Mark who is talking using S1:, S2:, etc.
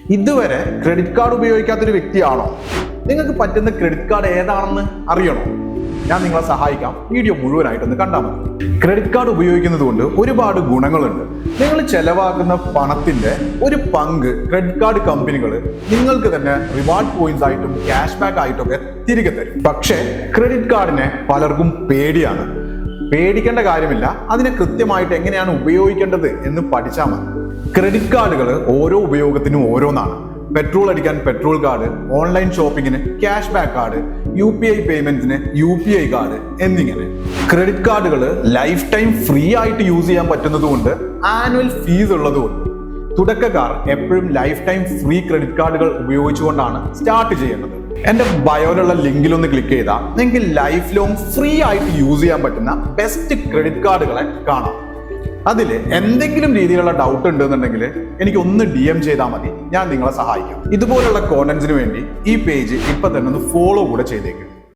S1: ഇതുവരെ credit card ഉപയോഗിക്കാത്തൊരു വ്യക്തിയാണോ? നിങ്ങൾക്ക് പറ്റുന്ന ക്രെഡിറ്റ് കാർഡ് ഏതാണെന്ന് അറിയണോ? ഞാൻ നിങ്ങളെ സഹായിക്കാം. വീഡിയോ മുഴുവനായിട്ടൊന്ന് കണ്ടാൽ മതി. ക്രെഡിറ്റ് കാർഡ് ഉപയോഗിക്കുന്നത് കൊണ്ട് ഒരുപാട് ഗുണങ്ങളുണ്ട്. നിങ്ങൾ ചെലവാക്കുന്ന പണത്തിന്റെ ഒരു പങ്ക് ക്രെഡിറ്റ് കാർഡ് കമ്പനികൾ നിങ്ങൾക്ക് തന്നെ റിവാർഡ് പോയിന്റ്സ് ആയിട്ടും ക്യാഷ് ബാക്ക് ആയിട്ടൊക്കെ തിരികെ തരും. പക്ഷേ ക്രെഡിറ്റ് കാർഡിനെ പലർക്കും പേടിയാണ്. പേടിക്കേണ്ട കാര്യമില്ല. അതിനെ കൃത്യമായിട്ട് എങ്ങനെയാണ് ഉപയോഗിക്കേണ്ടത് എന്ന് പഠിച്ചാൽ മതി. ക്രെഡിറ്റ് കാർഡുകൾ ഓരോ ഉപയോഗത്തിനും ഓരോന്നാണ്. പെട്രോൾ അടിക്കാൻ പെട്രോൾ കാർഡ്, ഓൺലൈൻ ഷോപ്പിങ്ങിന് cash back card, UPI പേയ്മെന്റ്സിന് UPI card എന്നിങ്ങനെ. ക്രെഡിറ്റ് കാർഡുകൾ ലൈഫ് ടൈം ഫ്രീ ആയിട്ട് യൂസ് ചെയ്യാൻ പറ്റുന്നതുകൊണ്ട് ആനുവൽ ഫീസ് ഉള്ളതുകൊണ്ട് തുടക്കക്കാർ എപ്പോഴും ലൈഫ് ടൈം ഫ്രീ ക്രെഡിറ്റ് കാർഡുകൾ ഉപയോഗിച്ചുകൊണ്ടാണ് സ്റ്റാർട്ട് ചെയ്യേണ്ടത്. എന്റെ ബയോയിലുള്ള ലിങ്കിലൊന്ന് ക്ലിക്ക് ചെയ്താൽ നിങ്ങൾക്ക് ലൈഫ് ലോങ് ഫ്രീ ആയിട്ട് യൂസ് ചെയ്യാൻ പറ്റുന്ന ബെസ്റ്റ് ക്രെഡിറ്റ് കാർഡുകളെ കാണാം. അതിൽ എന്തെങ്കിലും രീതിയിലുള്ള ഡൗട്ട് ഉണ്ടെന്നുണ്ടെങ്കിൽ എനിക്ക് ഒന്ന് DM ചെയ്താൽ മതി. ഞാൻ നിങ്ങളെ സഹായിക്കാം. ഇതുപോലുള്ള കോണ്ടന്റ്സിന് വേണ്ടി ഈ പേജ് ഇപ്പൊ തന്നെ ഒന്ന് ഫോളോ കൂടെ ചെയ്തേക്കും.